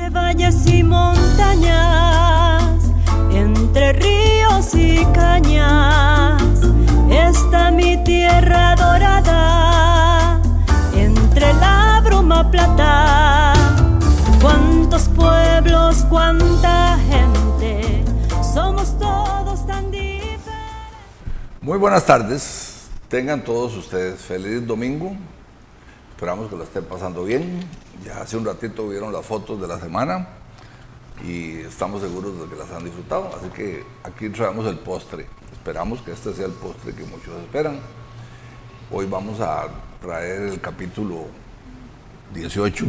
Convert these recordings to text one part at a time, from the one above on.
Entre valles y montañas, entre ríos y cañas, está mi tierra dorada, entre la bruma plata. Cuántos pueblos, cuánta gente, somos todos tan diferentes. Muy buenas tardes, tengan todos ustedes feliz domingo. Esperamos que lo estén pasando bien. Ya hace un ratito vieron las fotos de la semana y estamos seguros de que las han disfrutado. Así que aquí traemos el postre. Esperamos que este sea el postre que muchos esperan. Hoy vamos a traer el capítulo 18.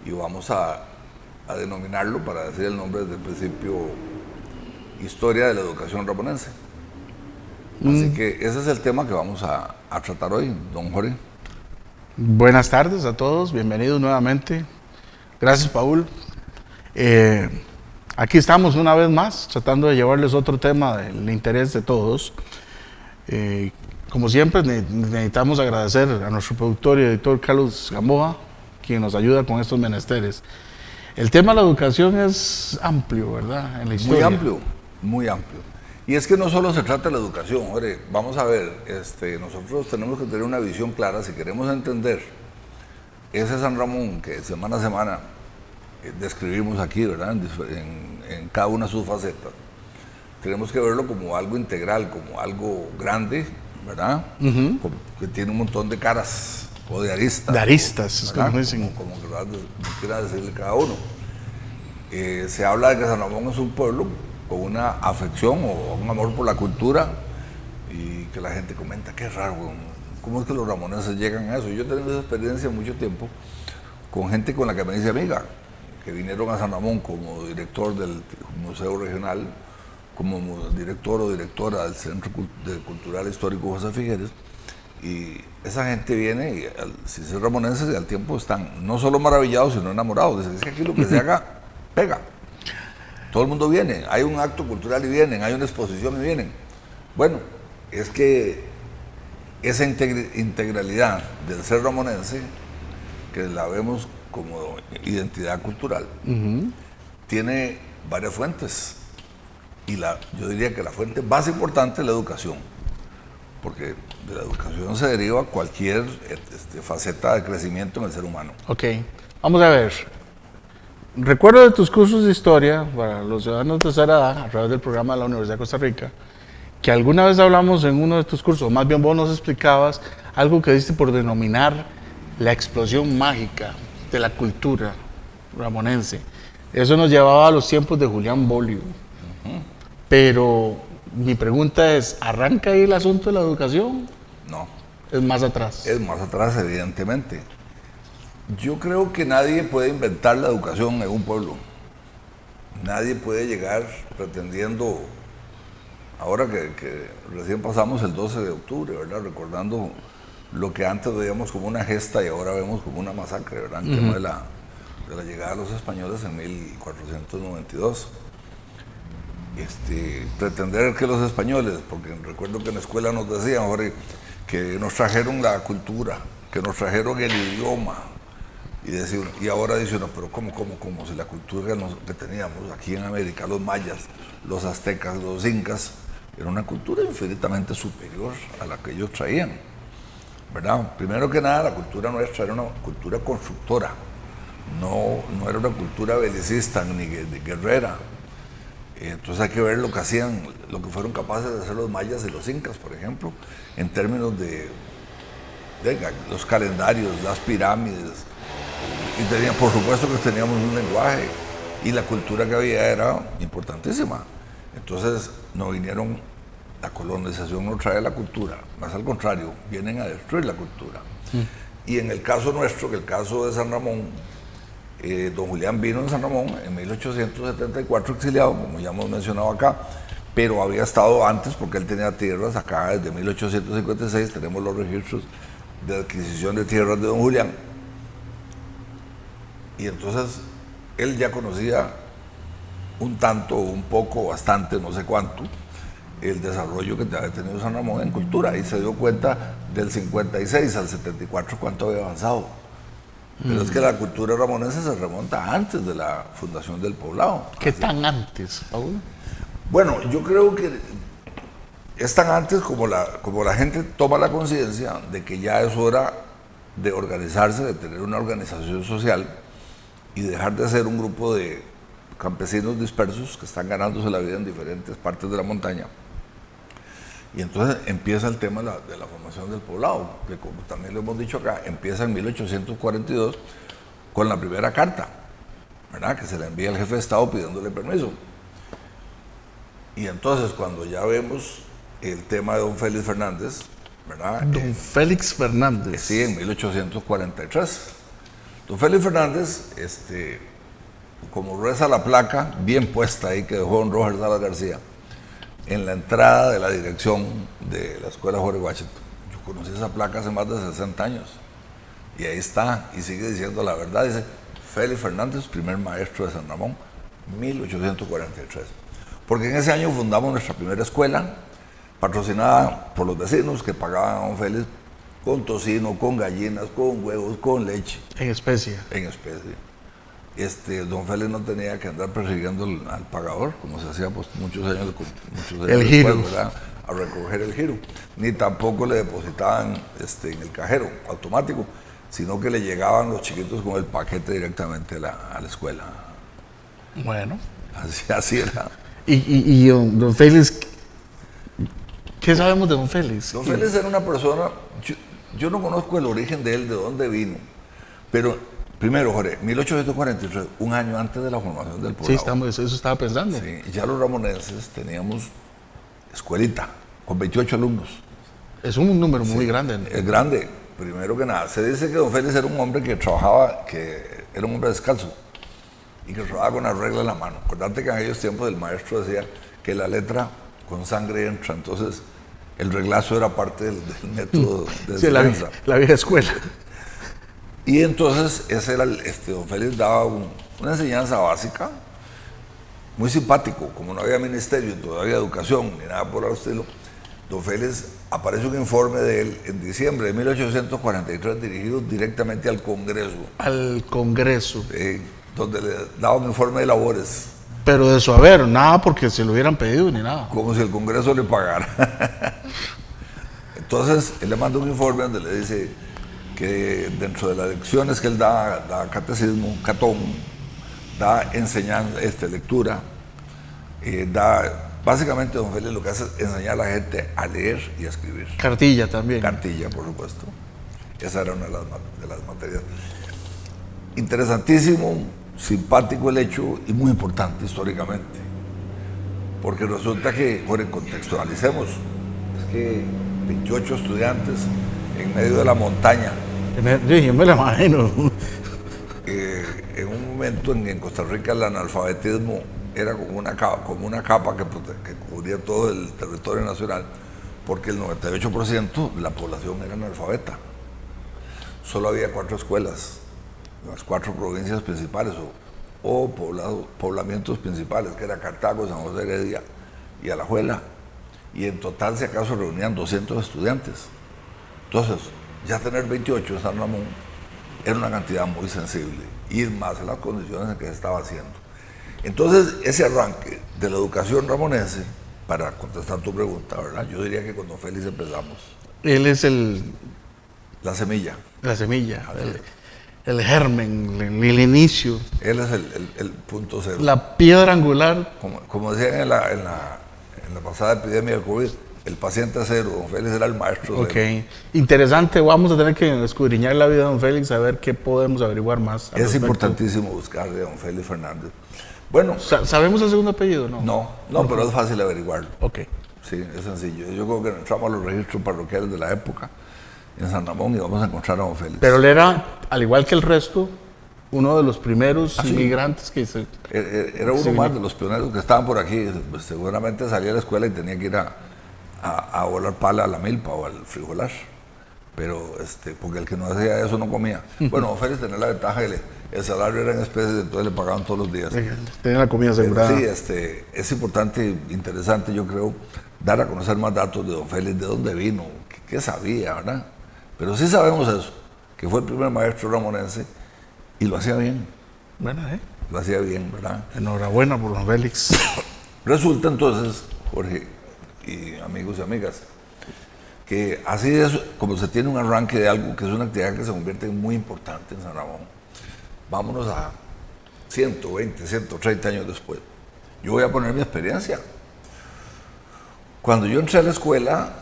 Y vamos a denominarlo, para decir el nombre desde el principio, Historia de la Educación Ramonense. Así que ese es el tema que vamos a tratar hoy, don Jorge. Buenas tardes a todos, bienvenidos nuevamente. Gracias, Paul. Aquí estamos una vez más tratando de llevarles otro tema del interés de todos. Como siempre, necesitamos agradecer a nuestro productor y editor Carlos Gamboa, quien nos ayuda con estos menesteres. El tema de la educación es amplio, ¿verdad? En la historia. Muy amplio. Y es que no solo se trata de la educación, Jorge. Vamos a ver, nosotros tenemos que tener una visión clara si queremos entender ese San Ramón que semana a semana describimos aquí, ¿verdad? En cada una de sus facetas. Tenemos que verlo como algo integral, como algo grande, ¿verdad? Que tiene un montón de caras o de aristas. De aristas, como quiera decirle cada uno. Se habla de que San Ramón es un pueblo con una afección o un amor por la cultura y que la gente comenta, qué raro, ¿cómo es que los ramoneses llegan a eso? Yo he tenido esa experiencia mucho tiempo con gente con la que me dice amiga, que vinieron a San Ramón como director del Museo Regional, como director o directora del Centro Cultural Histórico José Figueres, y esa gente viene y si son ramonenses y al tiempo están no solo maravillados sino enamorados. Dicen, es que aquí lo que se haga pega. Todo el mundo viene, hay un acto cultural y vienen, hay una exposición y vienen. Bueno, es que esa integralidad del ser ramonense, que la vemos como identidad cultural, tiene varias fuentes. Y yo diría que la fuente más importante es la educación, porque de la educación se deriva cualquier faceta de crecimiento en el ser humano. Ok, vamos a ver. Recuerdo de tus cursos de historia para los ciudadanos de tercera edad a través del programa de la Universidad de Costa Rica, que alguna vez hablamos en uno de tus cursos, o más bien vos nos explicabas algo que diste por denominar la explosión mágica de la cultura ramonense. Eso nos llevaba a los tiempos de Julián Bolio. Pero mi pregunta es, ¿arranca ahí el asunto de la educación? No. ¿Es más atrás? Es más atrás, evidentemente. Yo creo que nadie puede inventar la educación en un pueblo. Nadie puede llegar pretendiendo, ahora que recién pasamos el 12 de octubre, ¿verdad? Recordando lo que antes veíamos como una gesta y ahora vemos como una masacre, ¿verdad? El tema de la llegada de los españoles en 1492. Pretender que los españoles, porque recuerdo que en la escuela nos decían, Jorge, que nos trajeron la cultura, que nos trajeron el idioma. Y ahora dice uno, pero ¿cómo? Si la cultura que teníamos aquí en América, los mayas, los aztecas, los incas, era una cultura infinitamente superior a la que ellos traían, ¿verdad? Primero que nada, la cultura nuestra era una cultura constructora, no era una cultura belicista ni guerrera. Entonces hay que ver lo que hacían, lo que fueron capaces de hacer los mayas y los incas, por ejemplo, en términos de los calendarios, las pirámides. Y por supuesto que teníamos un lenguaje y la cultura que había era importantísima. Entonces la colonización no trae la cultura, más al contrario, vienen a destruir la cultura. Y en el caso nuestro, que el caso de San Ramón, don Julián vino en San Ramón en 1874 exiliado, como ya hemos mencionado acá, pero había estado antes porque él tenía tierras acá desde 1856, tenemos los registros de adquisición de tierras de don Julián. Y entonces él ya conocía un tanto, un poco, bastante, no sé cuánto, el desarrollo que había tenido San Ramón en cultura, y se dio cuenta del 56 al 74 cuánto había avanzado. Pero es que la cultura ramonense se remonta antes de la fundación del poblado. ¿Qué tan antes, Paul? Bueno, yo creo que es tan antes como la gente toma la conciencia de que ya es hora de organizarse, de tener una organización social y dejar de ser un grupo de campesinos dispersos que están ganándose la vida en diferentes partes de la montaña. Y entonces empieza el tema de la formación del poblado, que como también lo hemos dicho acá, empieza en 1842 con la primera carta, ¿verdad?, que se le envía al jefe de Estado pidiéndole permiso. Y entonces cuando ya vemos el tema de don Félix Fernández, ¿verdad? Don Félix Fernández. Sí, en 1843. Don Félix Fernández, como reza la placa, bien puesta ahí, que dejó don Roger Salas García, en la entrada de la dirección de la escuela Jorge Washington. Yo conocí esa placa hace más de 60 años. Y ahí está, y sigue diciendo la verdad, dice Félix Fernández, primer maestro de San Ramón, 1843. Porque en ese año fundamos nuestra primera escuela, patrocinada por los vecinos que pagaban a don Félix con tocino, con gallinas, con huevos, con leche. En especie. En especie. Don Félix no tenía que andar persiguiendo al pagador, como se hacía pues, muchos años el giro, después, ¿verdad?, a recoger el giro. Ni tampoco le depositaban en el cajero automático, sino que le llegaban los chiquitos con el paquete directamente a la escuela. Bueno. Así era. Y don Félix, ¿qué sabemos de don Félix? Don Félix era una persona, yo no conozco el origen de él, de dónde vino, pero primero, Jorge, 1843, un año antes de la formación del poblado. Sí, eso estaba pensando. Sí, ya los ramonenses teníamos escuelita con 28 alumnos. Es un número muy grande. Es grande, primero que nada. Se dice que don Félix era un hombre que trabajaba, que era un hombre descalzo y que trabajaba con la regla en la mano. Acordate que en aquellos tiempos el maestro decía que la letra con sangre entra, entonces el reglazo era parte del método de enseñanza. La vieja escuela. Y entonces ese era don Félix daba una enseñanza básica, muy simpático, como no había ministerio, todavía educación, ni nada por el estilo. Don Félix, aparece un informe de él en diciembre de 1843 dirigido directamente al Congreso. Al Congreso. Donde le daba un informe de labores. Pero de su haber, nada porque se lo hubieran pedido ni nada. Como si el Congreso le pagara. Entonces, él le manda un informe donde le dice que dentro de las lecciones que él da catecismo, catón, da enseñanza, lectura, básicamente don Félix lo que hace es enseñar a la gente a leer y a escribir. Cartilla también. Cartilla, por supuesto. Esa era una de las materias. Interesantísimo, simpático el hecho y muy importante históricamente. Porque resulta que, contextualicemos, es que 28 estudiantes en medio de la montaña. Yo me lo imagino. En un momento en Costa Rica el analfabetismo era como una capa que cubría todo el territorio nacional, porque el 98% de la población era analfabeta. Solo había 4 escuelas, las 4 provincias principales o poblamientos principales, que era Cartago, San José de Heredia y Alajuela, y en total si acaso reunían 200 estudiantes. Entonces, ya tener 28 en San Ramón era una cantidad muy sensible, y más en las condiciones en que se estaba haciendo. Entonces, ese arranque de la educación ramonense, para contestar tu pregunta, ¿verdad?, yo diría que con don Félix empezamos. Él es la semilla. La semilla, el germen, el inicio. Él es el punto cero. La piedra angular. Como decían en la pasada epidemia del COVID, el paciente cero, don Félix era el maestro. Ok, interesante, vamos a tener que escudriñar la vida de don Félix, a ver qué podemos averiguar más. Es importantísimo buscar de don Félix Fernández. Bueno. ¿Sabemos el segundo apellido? No, pero es fácil averiguarlo. Ok. Sí, es sencillo. Yo creo que entramos a los registros parroquiales de la época en San Ramón y vamos a encontrar a don Félix. Pero él era, al igual que el resto, uno de los primeros inmigrantes que se... Era uno más de los pioneros que estaban por aquí. Pues seguramente salía de la escuela y tenía que ir a volar pala a la milpa o al frijolar. Pero, porque el que no hacía eso no comía. Bueno, don Félix tenía la ventaja de el salario era en especies, entonces le pagaban todos los días. Tenía la comida asegurada. Sí, es importante e interesante, yo creo, dar a conocer más datos de don Félix, de dónde vino, qué sabía, ¿verdad? Pero sí sabemos eso, que fue el primer maestro ramonense Y lo hacía bien. Bueno, Lo hacía bien, ¿verdad? enhorabuena por don Félix. Resulta entonces, Jorge y amigos y amigas, que así es como se tiene un arranque de algo que es una actividad que se convierte en muy importante en San Ramón. Vámonos a 120, 130 años después. Yo voy a poner mi experiencia. Cuando yo entré a la escuela,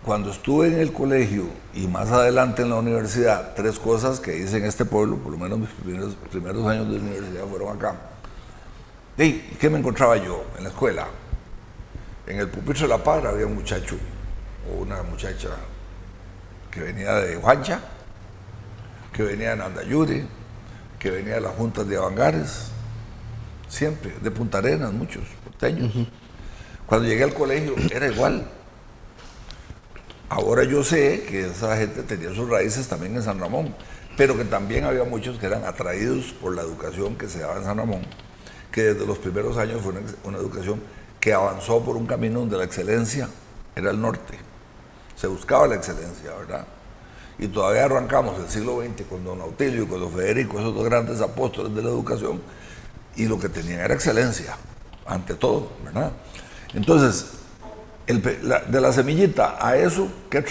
cuando estuve en el colegio y más adelante en la universidad, 3 cosas que hice en este pueblo, por lo menos mis primeros años de universidad fueron acá. ¿Y qué me encontraba yo en la escuela? En el pupitre de la par había un muchacho o una muchacha que venía de Juancha, que venía de Nandayure, que venía de las juntas de Avangares, siempre, de Punta Arenas, muchos porteños. Cuando llegué al colegio era igual. Ahora yo sé que esa gente tenía sus raíces también en San Ramón, pero que también había muchos que eran atraídos por la educación que se daba en San Ramón, que desde los primeros años fue una educación que avanzó por un camino donde la excelencia era el norte. Se buscaba la excelencia, ¿verdad? Y todavía arrancamos el siglo XX con don Autilio y con don Federico, esos 2 grandes apóstoles de la educación, y lo que tenían era excelencia, ante todo, ¿verdad? Entonces, de la semillita a eso, ¿qué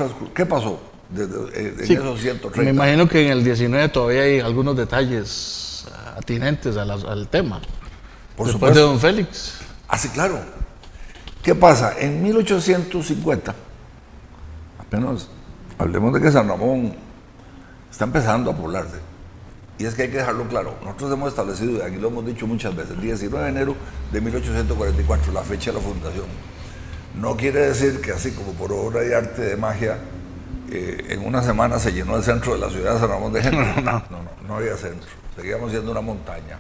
pasó en esos 130? Me imagino que en el 19 todavía hay algunos detalles atinentes al tema. Por Después supuesto. de don Félix. Ah, sí, claro. ¿Qué pasa? En 1850, apenas hablemos de que San Ramón está empezando a poblarse. Y es que hay que dejarlo claro. Nosotros hemos establecido, y aquí lo hemos dicho muchas veces, el 19 de enero de 1844, la fecha de la fundación. No quiere decir que así como por obra de arte de magia, en una semana se llenó el centro de la ciudad de San Ramón de gente. No había centro. Seguíamos siendo una montaña.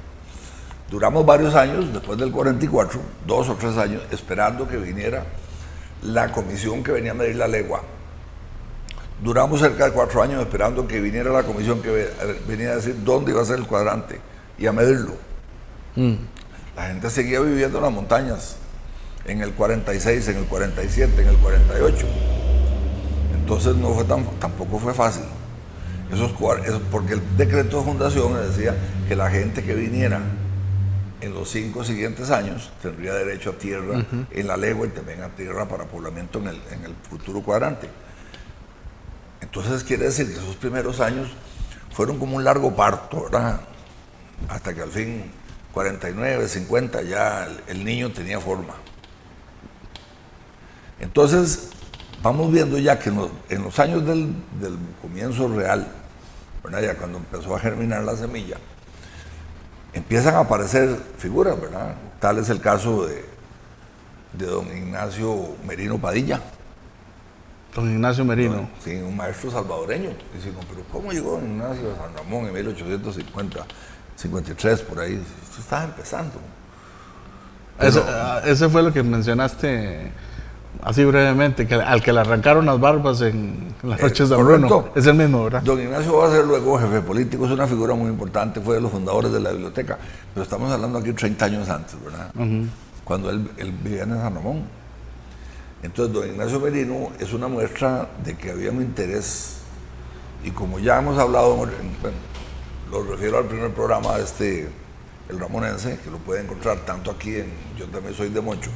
Duramos varios años, después del 44, 2 o 3 años, esperando que viniera la comisión que venía a medir la legua. Duramos cerca de 4 años esperando que viniera la comisión que venía a decir dónde iba a ser el cuadrante y a medirlo. La gente seguía viviendo en las montañas, en el 46, en el 47, en el 48. Entonces tampoco fue fácil. Porque el decreto de fundación decía que la gente que viniera en los 5 siguientes años tendría derecho a tierra en la legua y también a tierra para poblamiento en el futuro cuadrante. Entonces quiere decir que esos primeros años fueron como un largo parto, ¿verdad? Hasta que al fin, 49, 50, ya el niño tenía forma. Entonces, vamos viendo ya que en los años del comienzo real, ¿verdad? Ya cuando empezó a germinar la semilla, empiezan a aparecer figuras, ¿verdad? Tal es el caso de don Ignacio Merino Padilla. Don Ignacio Merino. Sí, un maestro salvadoreño. Decimos, pero ¿cómo llegó don Ignacio a San Ramón en 1850, 53, por ahí? Esto estaba empezando. Ese fue lo que mencionaste así brevemente, que al que le arrancaron las barbas en las noches de Bruno. Es el mismo, ¿verdad? Don Ignacio va a ser luego jefe político, es una figura muy importante, fue de los fundadores de la biblioteca, pero estamos hablando aquí 30 años antes, ¿verdad? Cuando él vivía en San Ramón. Entonces, don Ignacio Merino es una muestra de que había un interés, y como ya hemos hablado, bueno, lo refiero al primer programa el Ramonense, que lo puede encontrar tanto aquí Yo También Soy de Mocho,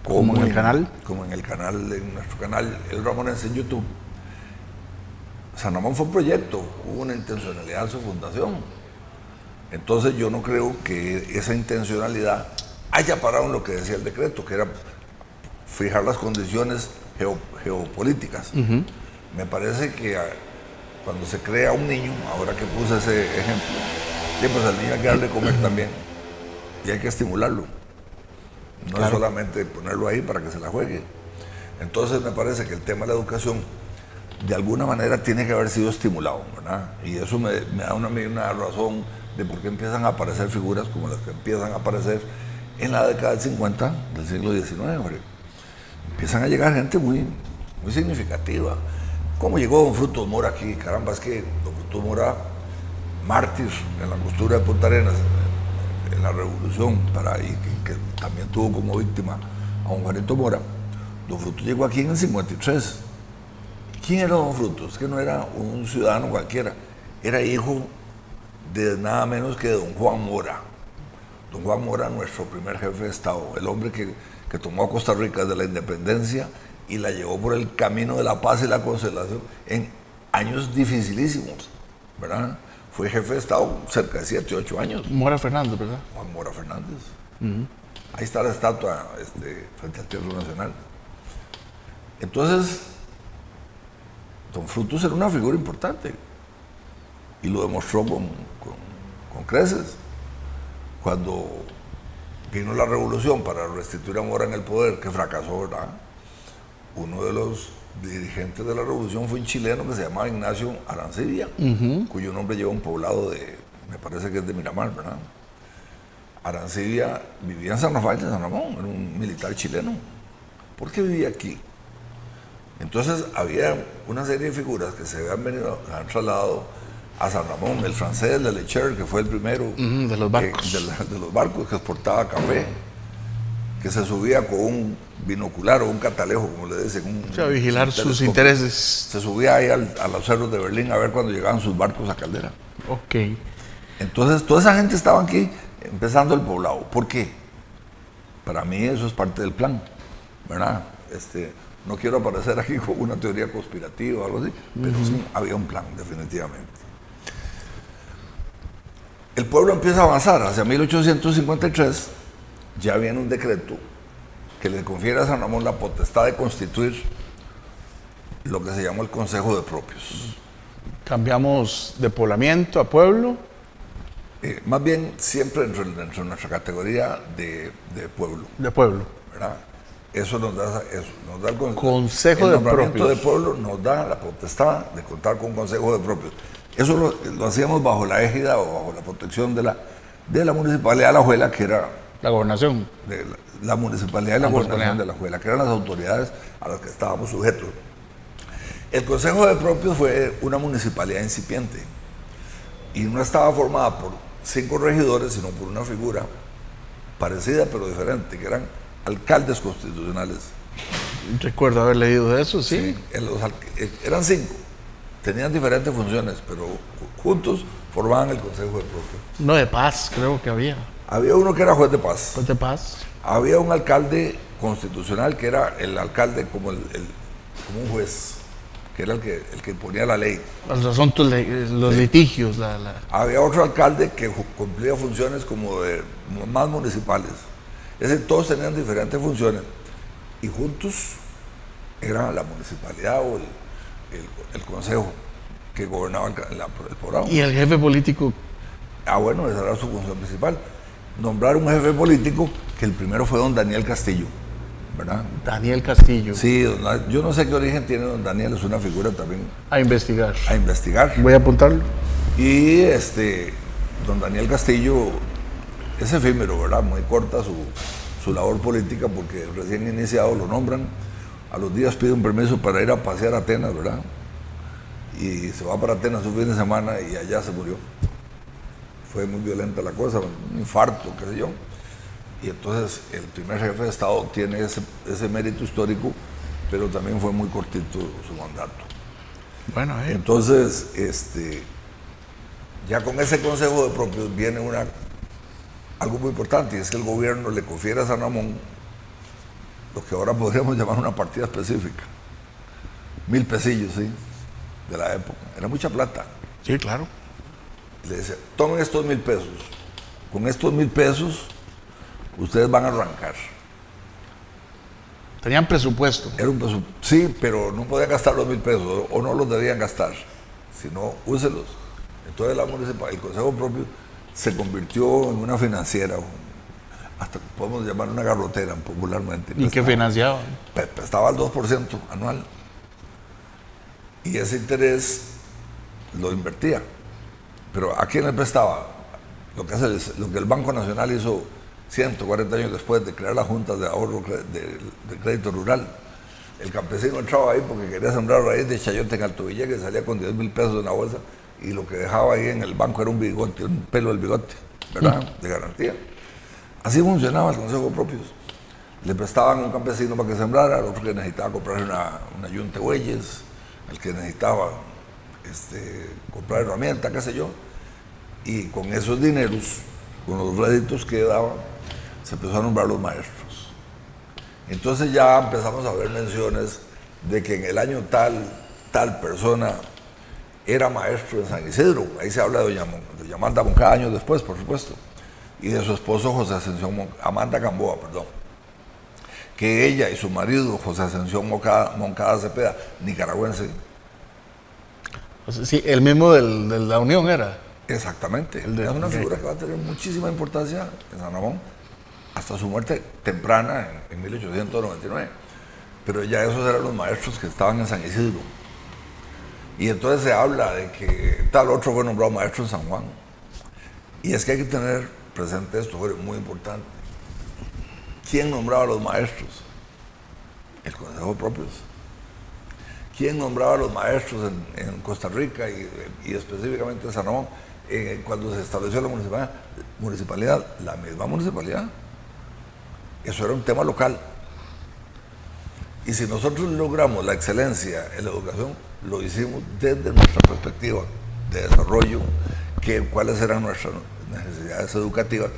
como en el canal. Como en nuestro canal, El Ramonense en YouTube. San Ramón fue un proyecto, hubo una intencionalidad en su fundación. Entonces yo no creo que esa intencionalidad haya parado en lo que decía el decreto, que era fijar las condiciones geopolíticas. Me parece que cuando se crea un niño, ahora que puse ese ejemplo, pues al niño hay que darle de comer también y hay que estimularlo. No es solamente ponerlo ahí para que se la juegue. Entonces me parece que el tema de la educación de alguna manera tiene que haber sido estimulado, ¿verdad? Y eso me da una razón de por qué empiezan a aparecer figuras como las que empiezan a aparecer en la década del 50 del siglo XIX. Empiezan a llegar gente muy, muy significativa. ¿Cómo llegó don Frutos Mora aquí? Caramba, es que don Frutos Mora, mártir en la costura de Punta Arenas, en la revolución, que también tuvo como víctima a don Juanito Mora. Don Frutos llegó aquí en el 53. ¿Quién era don Frutos? Que no era un ciudadano cualquiera, era hijo de nada menos que de don Juan Mora. Don Juan Mora, nuestro primer jefe de Estado, el hombre que tomó a Costa Rica desde la independencia y la llevó por el camino de la paz y la conciliación en años dificilísimos, ¿verdad? Fue jefe de Estado cerca de 7, 8 años. Mora Fernández, ¿verdad? Juan Mora Fernández. Ahí está la estatua frente al Teatro Nacional. Entonces, don Frutos era una figura importante y lo demostró con creces. Cuando vino la revolución para restituir a Mora en el poder, que fracasó, ¿verdad? Uno de los dirigentes de la revolución fue un chileno que se llamaba Ignacio Arancibia, cuyo nombre lleva un poblado me parece que es de Miramar, ¿verdad? Arancibia vivía en San Rafael de San Ramón, era un militar chileno. ¿Por qué vivía aquí? Entonces había una serie de figuras que se han trasladado a San Ramón. El francés de Lecher, que fue el primero de los barcos. De los barcos que exportaba café, que se subía con un binocular o un catalejo, como le dicen. A vigilar sus intereses. Se subía ahí a los cerros de Berlín a ver cuando llegaban sus barcos a Caldera. Ok. Entonces toda esa gente estaba aquí empezando el poblado. ¿Por qué? Para mí eso es parte del plan, ¿verdad? No quiero aparecer aquí con una teoría conspirativa o algo así, pero sí había un plan, definitivamente. El pueblo empieza a avanzar. Hacia 1853 ya viene un decreto que le confiere a San Ramón la potestad de constituir lo que se llamó el Consejo de Propios. Cambiamos de poblamiento a pueblo. Más bien siempre dentro de nuestra categoría de pueblo. De pueblo. ¿Verdad? Eso nos da el Consejo de Propios. De pueblo nos da la potestad de contar con un Consejo de Propios. Eso lo hacíamos bajo la égida o bajo la protección de la Municipalidad de Alajuela, que era... La gobernación. La Municipalidad y la Gobernación de Alajuela, que eran las autoridades a las que estábamos sujetos. El Consejo de Propios fue una municipalidad incipiente y no estaba formada por 5 regidores, sino por una figura parecida pero diferente, que eran alcaldes constitucionales. Recuerdo haber leído de eso, sí. Eran 5, tenían diferentes funciones, pero juntos formaban el Consejo de Propios. No, de paz, creo que había. Había uno que era juez de paz. Juez de paz. Había un alcalde constitucional que era el alcalde como un juez, que era el que ponía la ley. Los asuntos, los litigios. Había otro alcalde que cumplía funciones como más municipales. Es decir, todos tenían diferentes funciones y juntos era la municipalidad o el consejo que gobernaba el poblado. ¿Y el jefe político? Bueno, esa era su función principal. Nombrar un jefe político, que el primero fue don Daniel Castillo, ¿verdad? Daniel Castillo. Sí, yo no sé qué origen tiene don Daniel, es una figura también... A investigar. Voy a apuntarlo. Y don Daniel Castillo es efímero, ¿verdad? Muy corta su labor política, porque recién iniciado lo nombran, a los días pide un permiso para ir a pasear a Atenas, ¿verdad? Y se va para Atenas un fin de semana y allá se murió. Fue muy violenta la cosa, un infarto, qué sé yo. Y entonces el primer jefe de Estado tiene ese mérito histórico, pero también fue muy cortito su mandato. Bueno, entonces, ya con ese Consejo de Propios viene algo muy importante, y es que el gobierno le confiere a San Ramón lo que ahora podríamos llamar una partida específica. 1,000 pesillos, ¿sí? De la época. Era mucha plata. Sí, claro. Le decía, tomen estos 1,000 pesos. Con estos 1,000 pesos, ustedes van a arrancar. ¿Tenían presupuesto? Era un presupuesto, sí, pero no podían gastar los 1,000 pesos, o no los debían gastar, sino úselos. Entonces el Consejo Propio se convirtió en una financiera, hasta podemos llamar una garrotera popularmente. ¿Y qué financiaban? Estaba al 2% anual. Y ese interés lo invertía. Pero ¿a quién le prestaba? Lo que el Banco Nacional hizo 140 años después de crear las juntas de ahorro de crédito rural. El campesino entraba ahí porque quería sembrar raíz de chayote en Alto Villegas, que salía con 10,000 pesos en la bolsa, y lo que dejaba ahí en el banco era un bigote, un pelo del bigote, ¿verdad? De garantía. Así funcionaba el Consejo de Propios. Le prestaban a un campesino para que sembrara, al otro que necesitaba comprar una yunta de bueyes, al que necesitaba comprar herramientas, qué sé yo. Y con esos dineros, con los réditos que daban, se empezó a nombrar los maestros. Entonces ya empezamos a ver menciones de que en el año tal persona era maestro en San Isidro. Ahí se habla de doña Amanda Moncada años después, por supuesto, y de su esposo José Ascensión Amanda Gamboa, perdón, que ella y su marido José Ascensión Moncada Cepeda, nicaragüense. O sea, sí, el mismo de la Unión era. Exactamente, es una figura que va a tener muchísima importancia en San Ramón hasta su muerte temprana en 1899. Pero ya esos eran los maestros que estaban en San Isidro. Y entonces se habla de que tal otro fue nombrado maestro en San Juan. Y es que hay que tener presente esto, fue muy importante. ¿Quién nombraba a los maestros? El Consejo de Propios. ¿Quién nombraba a los maestros en Costa Rica y específicamente en San Ramón? Cuando se estableció la municipalidad, la misma municipalidad. Eso era un tema local. Y si nosotros logramos la excelencia en la educación, lo hicimos desde nuestra perspectiva de desarrollo, cuáles eran nuestras necesidades educativas.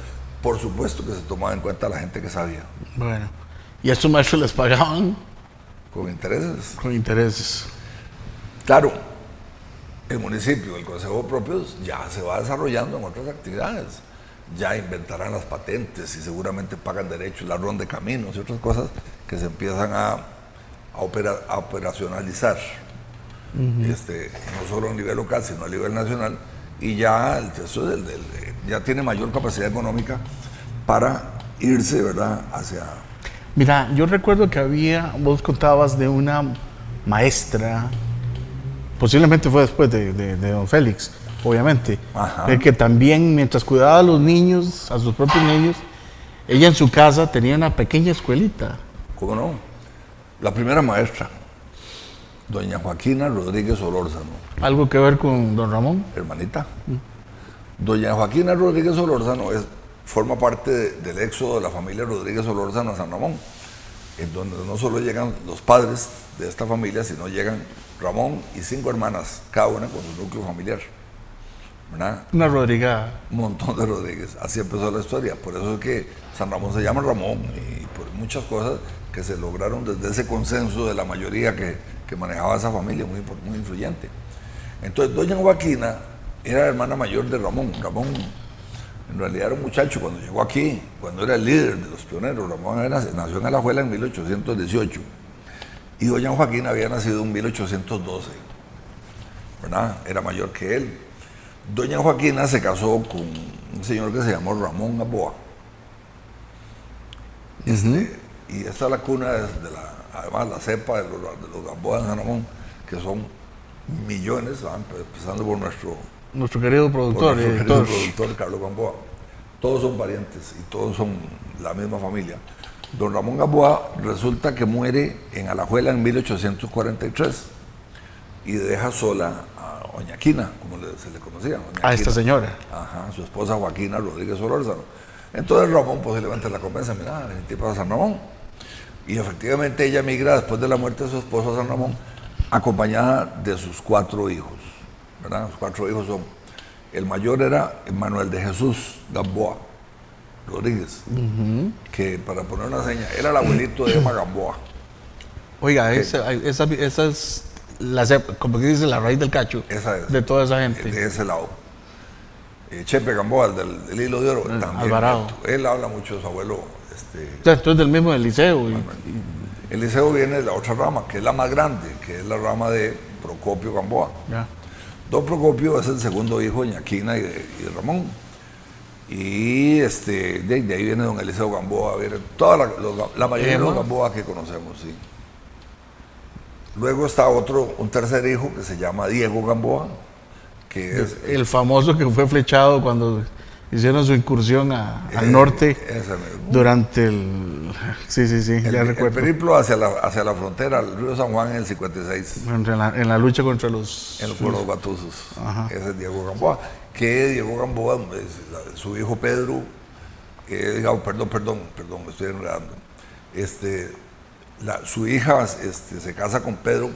Por supuesto que se tomaba en cuenta a la gente que sabía. Bueno, ¿y a estos maestros les pagaban? Con intereses. Con intereses. Claro, el municipio, el Consejo de Propios, ya se va desarrollando en otras actividades. Ya inventarán las patentes y seguramente pagan derechos, la ronda de caminos y otras cosas que se empiezan a operacionalizar, no solo a nivel local, sino a nivel nacional, y ya ya tiene mayor capacidad económica para irse, ¿verdad?, hacia... Mira, yo recuerdo que vos contabas de una maestra, posiblemente fue después de don Félix, obviamente, que también mientras cuidaba a los niños, a sus propios niños, ella en su casa tenía una pequeña escuelita. ¿Cómo no? La primera maestra, doña Joaquina Rodríguez Solórzano. ¿Algo que ver con don Ramón? Hermanita. Doña Joaquina Rodríguez Solórzano forma parte del éxodo de la familia Rodríguez Solórzano a San Ramón, en donde no solo llegan los padres de esta familia, sino llegan Ramón y 5 hermanas, cada una con su núcleo familiar, ¿verdad? Una Rodríguez. Un montón de Rodríguez. Así empezó la historia. Por eso es que San Ramón se llama Ramón, y por muchas cosas que se lograron desde ese consenso de la mayoría que manejaba esa familia, muy influyente. Entonces, doña Joaquina era la hermana mayor de Ramón. Ramón en realidad era un muchacho cuando llegó aquí, cuando era el líder de los pioneros. Ramón nació en Alajuela en 1818 y doña Joaquina había nacido en 1812, ¿verdad? Era mayor que él. Doña Joaquina se casó con un señor que se llamó Ramón Gamboa. Y esta es la cuna además la cepa de los Gamboa en San Ramón, que son millones, empezando por nuestro querido productor, Carlos Gamboa. Todos son parientes y todos son la misma familia. Don Ramón Gamboa resulta que muere en Alajuela en 1843 y deja sola a doña Quina, como se le conocía. A esta señora. Ajá, su esposa Joaquina Rodríguez Solórzano. Entonces Ramón posiblemente la convence, mira, el tipo de San Ramón. Y efectivamente ella migra después de la muerte de su esposo a San Ramón, acompañada de sus 4 hijos, ¿verdad? Los 4 hijos son, el mayor era Manuel de Jesús Gamboa Rodríguez, que para poner una seña, era el abuelito de Emma Gamboa. Oiga, esa es como que dice la raíz del cacho, esa es, de toda esa gente. De ese lado. Chepe Gamboa, el del Hilo de Oro, también. Alvarado. Él habla mucho de su abuelo. Entonces del mismo del liceo. El liceo viene de la otra rama, que es la más grande, que es la rama de Procopio Gamboa. Ya. Don Procopio es el segundo hijo de Ñaquina y de Ramón. Y de ahí viene don Eliseo Gamboa, viene toda la mayoría de los Gamboa que conocemos, sí. Luego está un tercer hijo que se llama Diego Gamboa, que es el famoso que fue flechado cuando hicieron su incursión al norte durante el... Sí, ya recuerdo. El periplo hacia la frontera, el río San Juan en el 56. En la lucha contra los... Por los Batuzos. Ese es Diego Gamboa. Que Diego Gamboa, su hijo Pedro, perdón, me estoy enredando. Su hija se casa con Pedro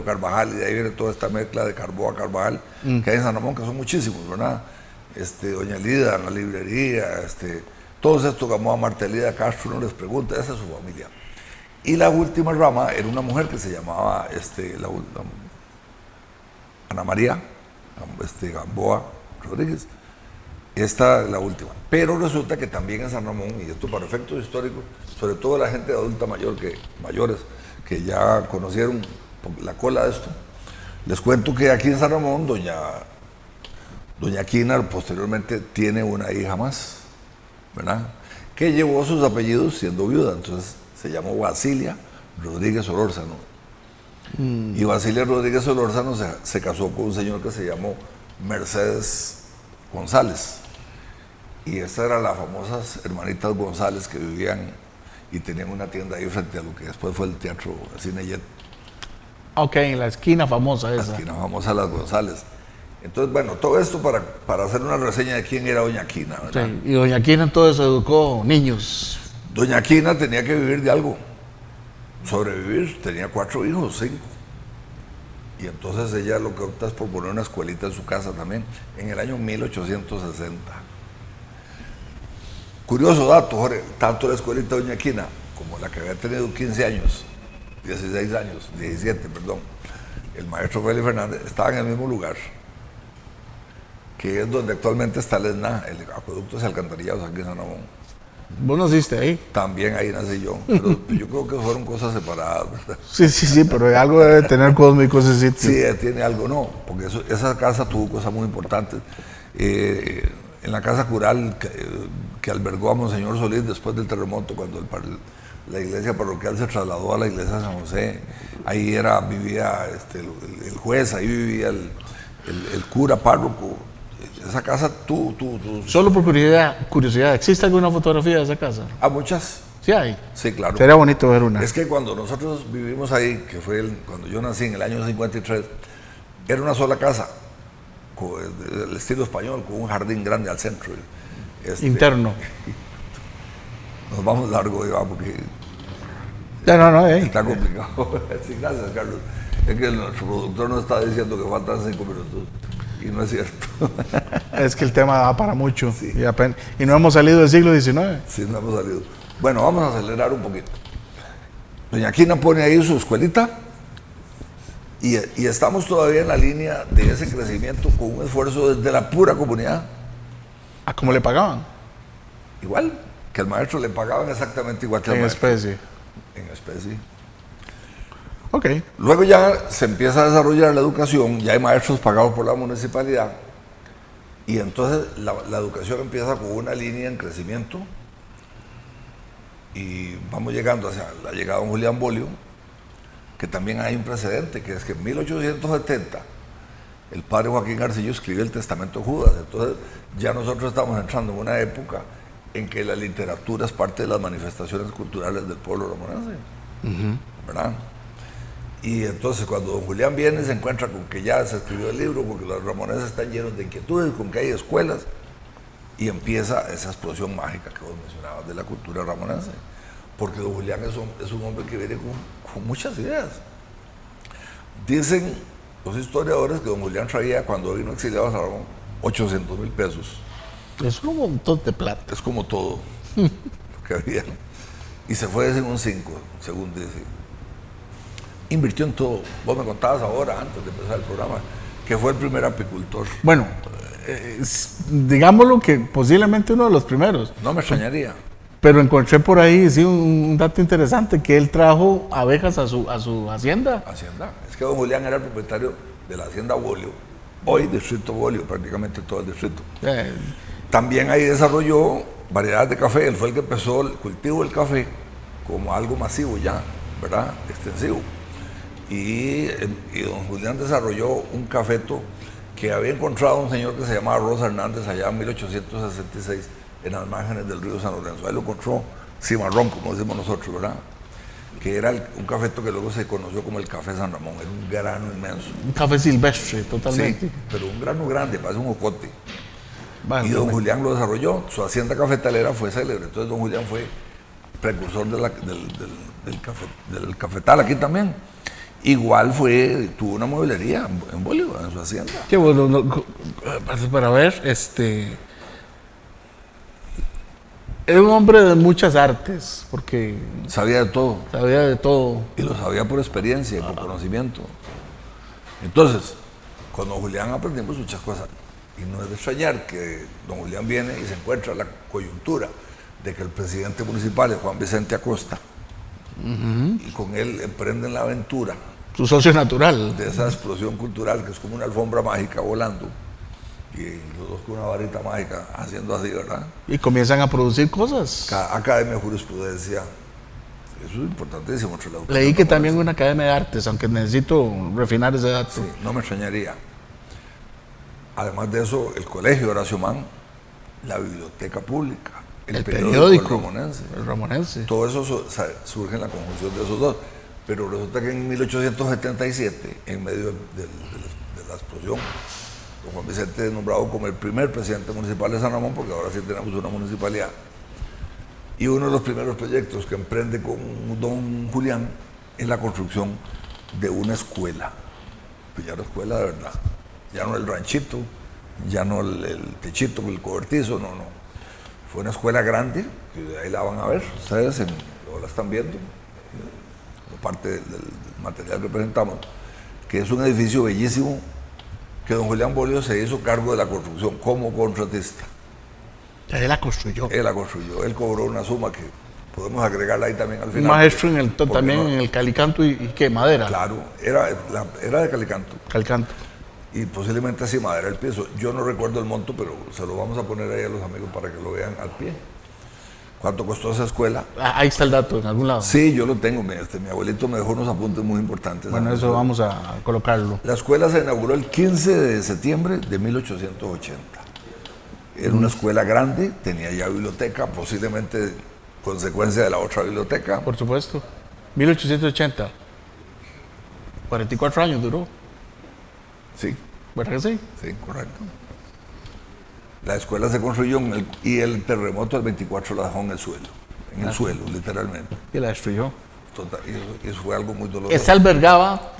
Carvajal, y de ahí viene toda esta mezcla de Carboa Carvajal, que hay en San Ramón, que son muchísimos, ¿verdad? doña Lida en la librería, todos estos Gamboa, Marta Elida Castro, uno les pregunta, esa es su familia. Y la última rama era una mujer que se llamaba Ana María Gamboa Rodríguez. Esta es la última. Pero resulta que también en San Ramón, y esto para efectos históricos, sobre todo la gente de adulta mayores que ya conocieron la cola de esto, les cuento que aquí en San Ramón, doña Quina posteriormente tiene una hija más, ¿verdad? Que llevó sus apellidos siendo viuda, entonces se llamó Basilia Rodríguez Solórzano. Y Basilia Rodríguez Solórzano se casó con un señor que se llamó Mercedes González. Y estas eran las famosas hermanitas González que vivían y tenían una tienda ahí frente a lo que después fue el Teatro Cine Jet. Ok, en la esquina famosa esa. La esquina famosa de las González. Entonces, bueno, todo esto para hacer una reseña de quién era doña Quina, ¿verdad? Sí, y doña Quina entonces educó niños. Doña Quina tenía que vivir de algo, sobrevivir, tenía 4 hijos, 5. Y entonces ella lo que opta es por poner una escuelita en su casa también, en el año 1860. Curioso dato, Jorge, tanto la escuelita de doña Quina como la que había tenido 15 años, 16 años, 17, perdón, el maestro Félix Fernández, estaban en el mismo lugar, que es donde actualmente está el ESNA, el Acueductos y Alcantarillados, aquí en San Ramón. ¿Vos naciste ahí? También ahí nací yo, pero yo creo que fueron cosas separadas, ¿verdad? Sí, pero algo debe tener cósmico ese sitio. Sí, tiene algo, no, porque esa casa tuvo cosas muy importantes. En la casa cural que albergó a Monseñor Solís después del terremoto, cuando la iglesia parroquial se trasladó a la iglesia de San José, ahí vivía el juez, ahí vivía el cura párroco. Esa casa tú. Solo por curiosidad, ¿existe alguna fotografía de esa casa? Muchas. Sí hay. Sí, claro. Sería bonito ver una. Es que cuando nosotros vivimos ahí, que fue cuando yo nací en el año 53, era una sola casa, con el estilo español, con un jardín grande al centro. Interno. Nos vamos largo, Iván, porque No, está complicado. Sí, gracias, Carlos. Es que nuestro productor nos está diciendo que faltan 5 minutos. Y no es cierto. Es que el tema da para mucho. Sí. Y no hemos salido del siglo XIX. Sí, no hemos salido. Bueno, vamos a acelerar un poquito. Doña Quina pone ahí su escuelita y estamos todavía en la línea de ese crecimiento con un esfuerzo desde la pura comunidad. ¿A cómo le pagaban? Igual, que al maestro le pagaban exactamente igual que al maestro. En especie. En especie. Ok. Luego ya se empieza a desarrollar la educación, ya hay maestros pagados por la municipalidad y entonces la educación empieza con una línea en crecimiento y vamos llegando hacia la llegada de don Julián Bolio, que también hay un precedente, que es que en 1870 el padre Joaquín Arcillo escribe el Testamento de Judas, entonces ya nosotros estamos entrando en una época en que la literatura es parte de las manifestaciones culturales del pueblo ramonense, ¿verdad? Y entonces cuando don Julián viene se encuentra con que ya se escribió el libro, porque los ramoneses están llenos de inquietudes, con que hay escuelas, y empieza esa explosión mágica que vos mencionabas de la cultura ramonense, porque don Julián es un hombre que viene con muchas ideas. Dicen los historiadores que don Julián traía, cuando vino exiliado a San Ramón, 800,000 pesos. Es un montón de plata. Es como todo lo que había. Y se fue en un 5, según dice. Invirtió en todo. Vos me contabas ahora, antes de empezar el programa, que fue el primer apicultor. Bueno, digámoslo que posiblemente uno de los primeros. No me extrañaría. Pero encontré por ahí sí, un dato interesante, que él trajo abejas a su hacienda. Hacienda. Es que don Julián era el propietario de la hacienda Bolio. Hoy distrito Bolio, prácticamente todo el distrito. También ahí desarrolló variedades de café. Él fue el que empezó el cultivo del café como algo masivo ya, ¿verdad? Extensivo. Y don Julián desarrolló un cafeto que había encontrado un señor que se llamaba Rosa Hernández allá en 1866 en las márgenes del río San Lorenzo. Ahí lo encontró cimarrón, como decimos nosotros, ¿verdad? Que era un cafeto que luego se conoció como el café San Ramón. Era un grano inmenso. Un café silvestre, totalmente. Sí, pero un grano grande, parece un jocote. Bueno, y don Julián lo desarrolló. Su hacienda cafetalera fue célebre. Entonces don Julián fue precursor del cafetal aquí también. Igual tuvo una mueblería en Bolívar, en su hacienda. Qué bueno, para ver, era un hombre de muchas artes, porque Sabía de todo. sabía de todo. Y lo sabía por experiencia y por conocimiento. Entonces, con don Julián aprendimos muchas cosas. Y no es de extrañar que don Julián viene y se encuentra la coyuntura de que el presidente municipal es Juan Vicente Acosta. Y con él emprenden la aventura Su socio natural. de esa explosión cultural que es como una alfombra mágica volando. Y los dos con una varita mágica haciendo así, ¿verdad? Y comienzan a producir cosas. Academia de Jurisprudencia. Eso es importantísimo entre la educación. Leí que también una academia de artes, aunque necesito refinar ese dato. Sí, no me extrañaría. Además de eso, el colegio Horacio Mann, la biblioteca pública, el periódico Ramonense. El Ramonense. Todo eso surge en la conjunción de esos dos. Pero resulta que en 1877, en medio de la explosión, don Juan Vicente es nombrado como el primer presidente municipal de San Ramón, porque ahora sí tenemos una municipalidad. Y uno de los primeros proyectos que emprende con don Julián es la construcción de una escuela. Pues ya una escuela de verdad. Ya no el ranchito, ya no el techito, el cobertizo, no. Fue una escuela grande, que ahí la van a ver, ustedes ahora la están viendo, como parte del material que presentamos, que es un edificio bellísimo, que don Julián Bolio se hizo cargo de la construcción como contratista. Él la construyó. Él la construyó, él cobró una suma que podemos agregarla ahí también al final. Un maestro también no, en el calicanto y qué, madera. Claro, era de calicanto. Calicanto. Y posiblemente así madera el piso. Yo no recuerdo el monto, pero se lo vamos a poner ahí a los amigos para que lo vean al pie. ¿Cuánto costó esa escuela? Ahí está el dato, en algún lado. Sí, yo lo tengo. Mi abuelito me dejó unos apuntes muy importantes. Bueno, eso vamos a colocarlo. La escuela se inauguró el 15 de septiembre de 1880. Era una escuela grande, tenía ya biblioteca, posiblemente consecuencia de la otra biblioteca. Por supuesto. 1880. 44 años duró. Sí, ¿Verdad que sí? sí, correcto. La escuela se construyó y el terremoto del 24 la dejó en el suelo, literalmente. Y la destruyó. Total, y eso fue algo muy doloroso. Esta albergaba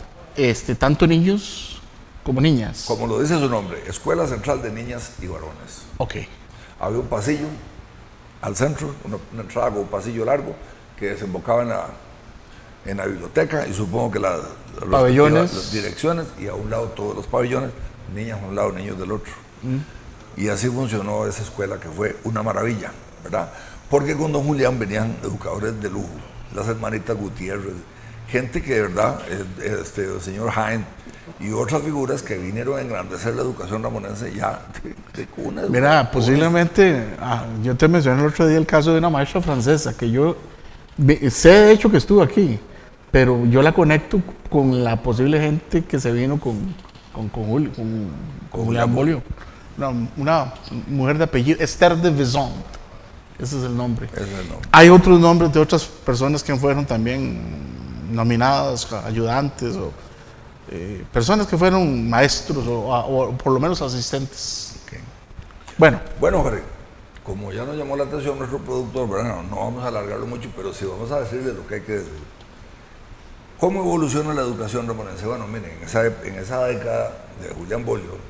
tanto niños como niñas. Como lo dice su nombre, Escuela Central de Niñas y Varones. Ok. Había un pasillo al centro, una entrada con un pasillo largo que desembocaba en la biblioteca y supongo que las direcciones, y a un lado todos los pabellones, niñas a un lado, niños del otro. Y así funcionó esa escuela, que fue una maravilla, ¿verdad? Porque con don Julián venían educadores de lujo, las hermanitas Gutiérrez, gente que de verdad, el señor Jaén y otras figuras que vinieron a engrandecer la educación ramonense ya de cuna. Mira, posiblemente, yo te mencioné el otro día el caso de una maestra francesa, que yo sé de hecho que estuvo aquí, pero yo la conecto con la posible gente que se vino con Julián Bolio. Una mujer de apellido, Esther de Vaison. Ese es el nombre. Ese es el nombre. Hay otros nombres de otras personas que fueron también nominadas, ayudantes o personas que fueron maestros o por lo menos asistentes. Okay. Bueno, Jorge, como ya nos llamó la atención nuestro productor, ¿verdad? No vamos a alargarlo mucho, pero sí vamos a decirle lo que hay que decir. ¿Cómo evoluciona la educación ramonense? Bueno, miren, en esa década de Julián Bolio,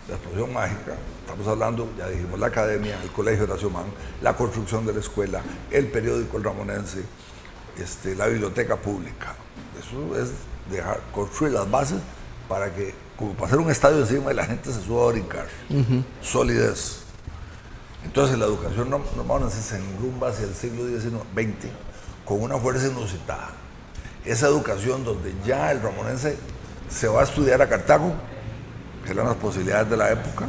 la explosión mágica, estamos hablando, ya dijimos, la academia, el colegio Horacio Mann, la construcción de la escuela, el periódico El Ramonense, la biblioteca pública. Eso es construir las bases para que, como para hacer un estadio encima y la gente se suba a brincar. Solidez. Entonces la educación ramonense se enrumba hacia el siglo XX con una fuerza inusitada. Esa educación donde ya el ramonense se va a estudiar a Cartago, que eran las posibilidades de la época.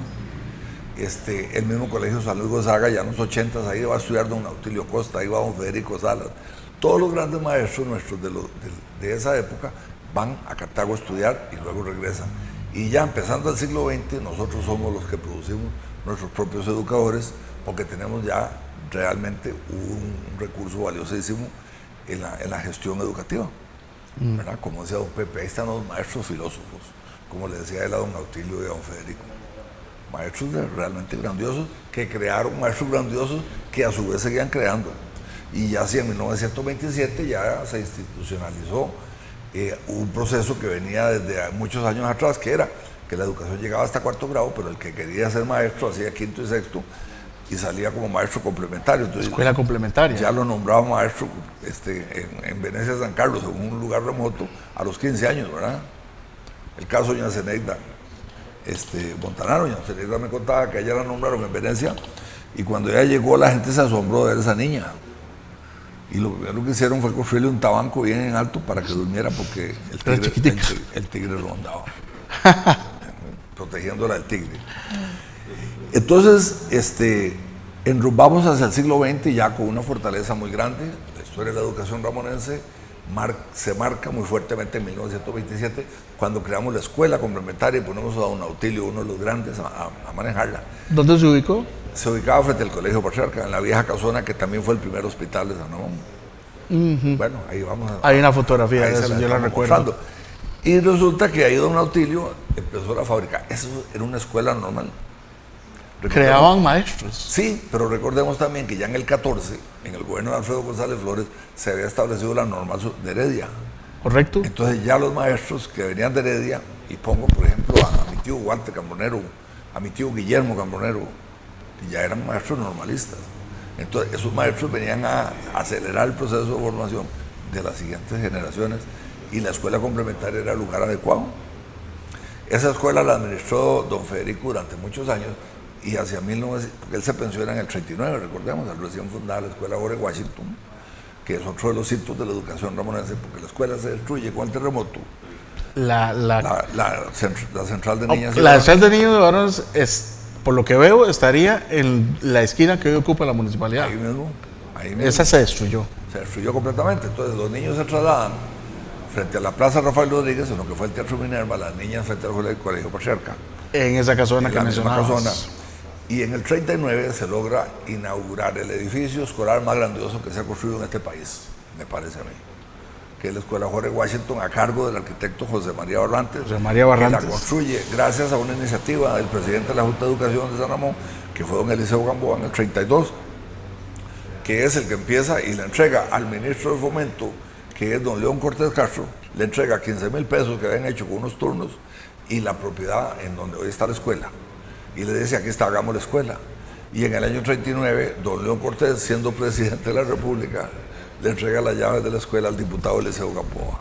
El mismo colegio San Luis Gonzaga, ya en los 80s, ahí va a estudiar don Nautilio Costa, ahí va don Federico Salas. Todos los grandes maestros nuestros de esa época van a Cartago a estudiar y luego regresan. Y ya empezando el siglo XX, nosotros somos los que producimos nuestros propios educadores, porque tenemos ya realmente un recurso valiosísimo en la gestión educativa. ¿Verdad? Como decía don Pepe, ahí están los maestros filósofos, como le decía él a don Nautilio y a don Federico. Maestros realmente grandiosos, que crearon maestros grandiosos que a su vez seguían creando. Y ya así en 1927 ya se institucionalizó hubo un proceso que venía desde muchos años atrás, que era que la educación llegaba hasta 4º grado, pero el que quería ser maestro hacía 5º y 6º y salía como maestro complementario. Entonces, escuela complementaria. Ya lo nombraba maestro en Venecia, San Carlos, en un lugar remoto, a los 15 años, ¿verdad? El caso de doña Zeneida Montanaro. Doña Zeneida me contaba que ella la nombraron en Venecia y cuando ella llegó la gente se asombró de ver esa niña. Y lo primero que hicieron fue construirle un tabanco bien en alto para que durmiera porque el tigre rondaba, protegiéndola del tigre. Entonces, enrumbamos hacia el siglo XX ya con una fortaleza muy grande. La historia de la educación ramonense se marca muy fuertemente en 1927, cuando creamos la escuela complementaria y ponemos a don Autilio, uno de los grandes, a manejarla. ¿Dónde se ubicó? Se ubicaba frente al Colegio Patriarca, en la vieja casona que también fue el primer hospital de San Ramón. Bueno, ahí vamos Hay una fotografía de eso, yo la recuerdo. Mostrando. Y resulta que ahí don Autilio empezó la fábrica. Eso era una escuela normal. Creaban maestros. Sí, pero recordemos también que ya en el 14, en el gobierno de Alfredo González Flores, se había establecido la normal de Heredia. Correcto. Entonces ya los maestros que venían de Heredia, y pongo por ejemplo a mi tío Walter Cambronero, a mi tío Guillermo Cambronero, que ya eran maestros normalistas. Entonces esos maestros venían a acelerar el proceso de formación de las siguientes generaciones y la escuela complementaria era el lugar adecuado. Esa escuela la administró don Federico durante muchos años y hacia 1900, porque él se pensiona en el 39, recordemos, al recién fundada la escuela Jorge Washington, que es otro de los hitos de la educación ramonense, porque la escuela se destruye con el terremoto. La central de niñas. La central de niños de varones, por lo que veo, estaría en la esquina que hoy ocupa la municipalidad. Ahí mismo. Esa se destruyó. Se destruyó completamente. Entonces los niños se trasladan frente a la Plaza Rafael Rodríguez, en lo que fue el Teatro Minerva, las niñas frente al Colegio Patriarca. En esa casona que mencionabas. Y en el 39 se logra inaugurar el edificio escolar más grandioso que se ha construido en este país, me parece a mí, que es la Escuela Jorge Washington, a cargo del arquitecto José María Barrantes. José María Barrantes. Que la construye gracias a una iniciativa del presidente de la Junta de Educación de San Ramón, que fue don Eliseo Gamboa en el 32, que es el que empieza y le entrega al ministro de Fomento, que es don León Cortés Castro, le entrega 15,000 pesos que habían hecho con unos turnos y la propiedad en donde hoy está la escuela. Y le dice, aquí está, hagamos la escuela. Y en el año 39, don León Cortés, siendo presidente de la República, le entrega las llaves de la escuela al diputado Eliseo Gamboa.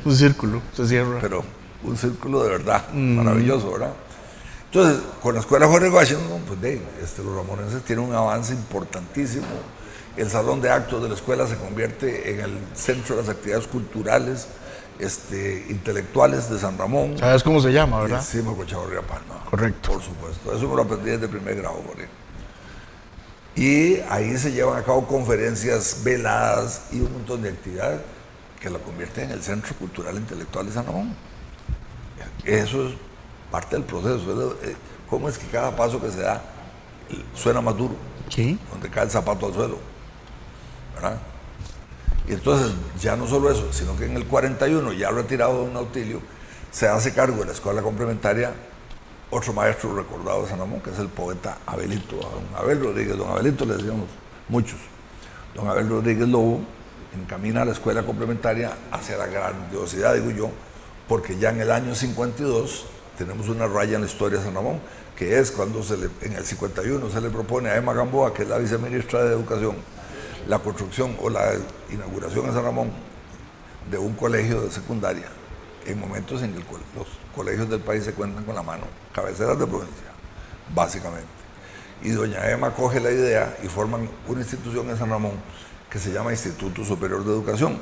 Un círculo, se cierra. Pero un círculo de verdad, maravilloso, ¿verdad? Entonces, con la escuela Jorge Washington, pues los ramonenses tienen un avance importantísimo. El salón de actos de la escuela se convierte en el centro de las actividades culturales, intelectuales de San Ramón. ¿Sabes cómo se llama, verdad? Sí, Mocochavarría Palma. Correcto. Por supuesto. Eso me lo aprendí desde primer grado, Jorge. Y ahí se llevan a cabo conferencias veladas y un montón de actividades que la convierten en el Centro Cultural Intelectual de San Ramón. Eso es parte del proceso. ¿Cómo es que cada paso que se da suena más duro? Sí. Donde cae el zapato al suelo, ¿verdad? Y entonces, ya no solo eso, sino que en el 41, ya retirado don Autilio, se hace cargo de la escuela complementaria otro maestro recordado de San Ramón, que es el poeta Abelito, don Abel Rodríguez. Don Abelito le decíamos muchos. Don Abel Rodríguez Lobo encamina a la escuela complementaria hacia la grandiosidad, digo yo, porque ya en el año 52 tenemos una raya en la historia de San Ramón, que es cuando en el 51 se le propone a Emma Gamboa, que es la viceministra de Educación, la construcción o la inauguración en San Ramón de un colegio de secundaria, en momentos en que los colegios del país se cuentan con la mano, cabeceras de provincia, básicamente. Y doña Emma coge la idea y forman una institución en San Ramón que se llama Instituto Superior de Educación,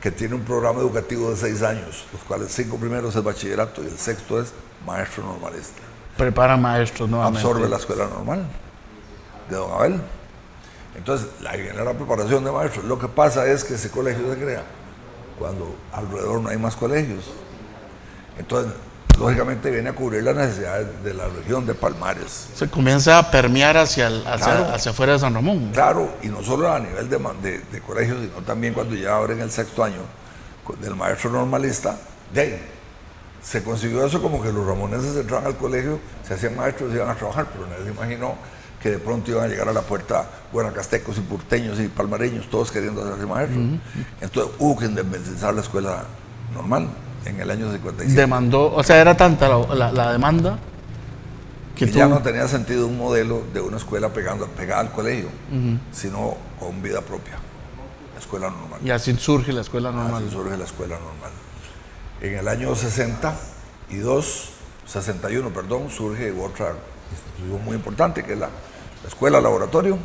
que tiene un programa educativo de 6 años, los cuales 5 primeros es bachillerato y el 6º es maestro normalista. Prepara maestros nuevamente. Absorbe la escuela normal de don Abel. Entonces, ahí viene la preparación de maestros. Lo que pasa es que ese colegio se crea cuando alrededor no hay más colegios. Entonces, lógicamente viene a cubrir las necesidades de la región de Palmares. Se comienza a permear hacia afuera de San Ramón. Claro, y no solo a nivel de colegios, sino también cuando ya ahora en el 6º año del maestro normalista, se consiguió eso como que los ramoneses entraban al colegio, se hacían maestros y iban a trabajar, pero nadie se imaginó que que de pronto iban a llegar a la puerta guanacastecos y porteños y palmareños, todos queriendo hacerse maestros. Entonces hubo que independizar la escuela normal en el año 57. Demandó, o sea, era tanta la demanda que ya no tenía sentido un modelo de una escuela pegada al colegio, sino con vida propia, la escuela normal. Y así surge la escuela normal. Así surge la escuela normal. En el año 61, surge otra institución muy importante, que es la escuela laboratorio.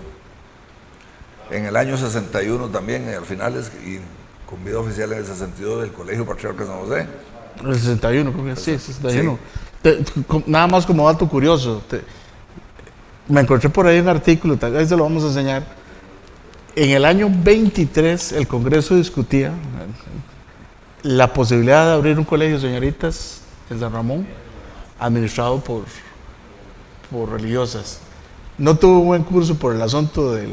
En el año 61 también, al finales, y con vida oficial en el 62, el Colegio Patriarca San José. El 61, creo que sí, 61. Sí. Nada más como dato curioso, me encontré por ahí un artículo, tal vez se lo vamos a enseñar. En el año 23, el Congreso discutía la posibilidad de abrir un colegio, señoritas, en San Ramón, administrado por religiosas. No tuvo un buen curso por el asunto de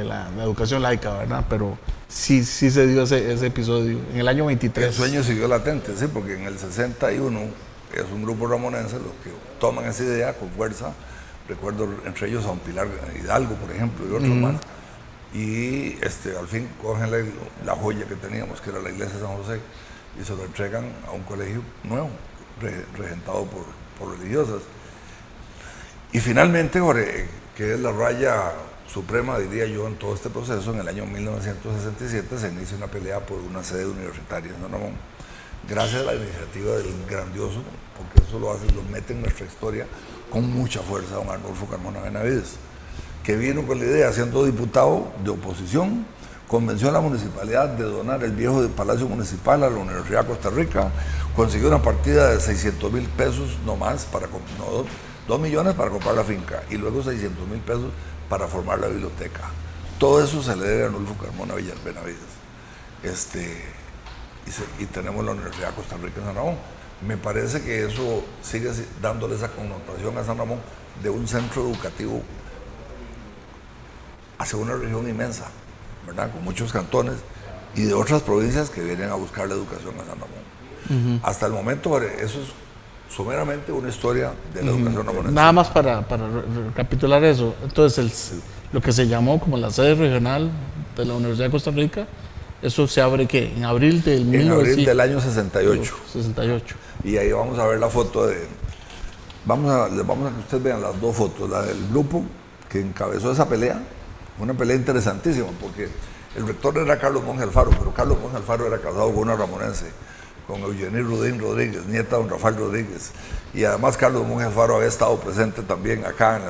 la educación laica, ¿verdad? Pero sí se dio ese episodio en el año 23. El sueño siguió latente, sí, porque en el 61 es un grupo ramonense los que toman esa idea con fuerza. Recuerdo entre ellos a un Pilar Hidalgo, por ejemplo, y otros más. Y al fin cogen la joya que teníamos, que era la iglesia de San José, y se lo entregan a un colegio nuevo, regentado por religiosas. Y finalmente, Jorge, que es la raya suprema, diría yo, en todo este proceso, en el año 1967 se inicia una pelea por una sede universitaria en San Ramón, gracias a la iniciativa del grandioso, porque eso lo mete en nuestra historia con mucha fuerza, don Arnulfo Carmona Benavides, que vino con la idea, siendo diputado de oposición, convenció a la municipalidad de donar el viejo Palacio Municipal a la Universidad de Costa Rica, consiguió una partida de 600,000 pesos nomás, 2 millones para comprar la finca, y luego 600,000 pesos para formar la biblioteca. Todo eso se le debe a Arnulfo Carmona Benavides. Y tenemos la Universidad de Costa Rica en San Ramón. Me parece que eso sigue dándole esa connotación a San Ramón de un centro educativo hacia una región inmensa, ¿verdad? Con muchos cantones y de otras provincias que vienen a buscar la educación a San Ramón. Hasta el momento, eso es someramente una historia de la educación ramonense. Nada más para recapitular eso. Entonces, lo que se llamó como la sede regional de la Universidad de Costa Rica, eso se abre ¿qué? En abril del año 68. 68. Y ahí vamos a ver la foto de... Vamos a que ustedes vean las dos fotos. La del grupo que encabezó esa pelea, una pelea interesantísima, porque el rector era Carlos Monge Alfaro, pero Carlos Monge Alfaro era casado con una ramonense, con Eugenie Rudín Rodríguez, nieta de don Rafael Rodríguez. Y además Carlos Monge Alfaro había estado presente también acá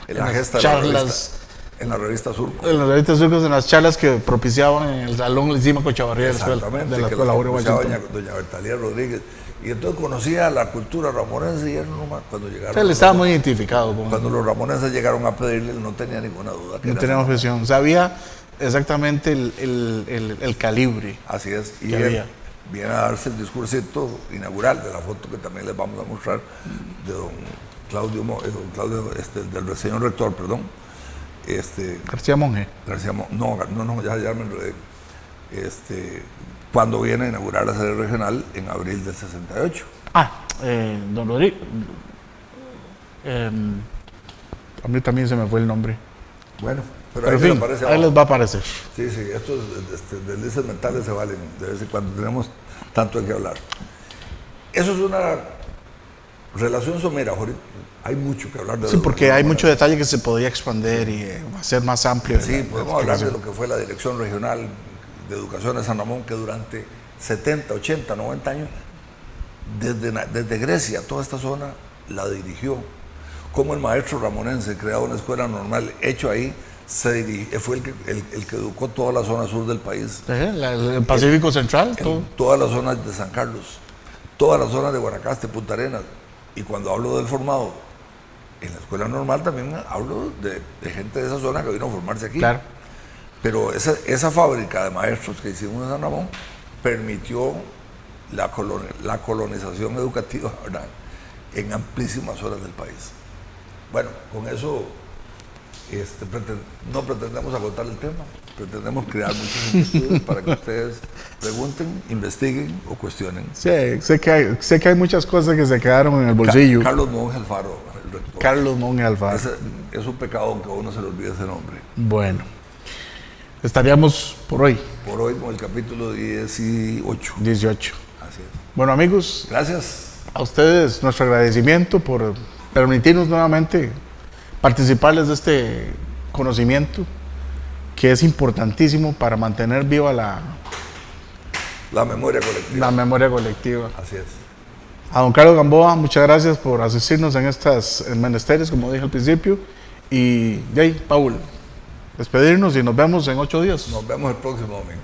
en la gesta charlas, en la revista Surco. En la revista Surco, en las charlas que propiciaban en el salón encima Cochavarría de la escuela. Exactamente, de la escuela doña Bertalía Rodríguez. Y entonces conocía la cultura ramonense y él nomás cuando llegaron. Él estaba muy identificado con cuando los ramonenses llegaron a pedirle, no tenía ninguna duda. No tenía objeción. Sabía exactamente el calibre. Así es. Y él viene a darse el discursito inaugural de la foto que también les vamos a mostrar de don Claudio, del señor rector, perdón. García Monge. No, ya me enredé. Cuando viene a inaugurar la sede regional en abril del 68. Don Rodrigo. A mí también se me fue el nombre. Bueno, pero en fin, ahí les va a aparecer. Sí, estos deslices mentales se valen de vez en cuando, tenemos tanto de qué hablar. Eso es una relación somera, Jorge. Hay mucho que hablar de eso. Sí, porque hay mucho detalle que se podría expander y hacer más amplio. Sí, podemos hablar de lo que fue la Dirección Regional de Educación de San Ramón, que durante 70, 80, 90 años, desde Grecia, toda esta zona la dirigió. Como el maestro ramonense, creado una escuela normal, hecho ahí, fue el que educó toda la zona sur del país. El Pacífico Central. Todas las zonas de San Carlos, todas las zonas de Guanacaste, Punta Arenas. Y cuando hablo del formado, en la escuela normal también hablo de gente de esa zona que vino a formarse aquí. Claro. Pero esa fábrica de maestros que hicimos en San Ramón permitió la colonización educativa, ¿verdad?, en amplísimas zonas del país. Bueno, con eso no pretendemos agotar el tema, pretendemos crear muchas inquietudes para que ustedes pregunten, investiguen o cuestionen. Sí, sé que hay muchas cosas que se quedaron en el bolsillo. Carlos Monge Alfaro, rector. Carlos Monge Alfaro. Es un pecado que a uno se le olvide ese nombre. Bueno, estaríamos por hoy. Por hoy con el capítulo 18. 18. Así es. Bueno, amigos, Gracias. a ustedes nuestro agradecimiento por permitirnos nuevamente participarles de este conocimiento que es importantísimo para mantener viva la memoria colectiva. la memoria colectiva. Así es. A don Carlos Gamboa, muchas gracias por asistirnos en estas menesteres, como dije al principio. Y de ahí, Paul, despedirnos y nos vemos en 8 días. Nos vemos el próximo domingo.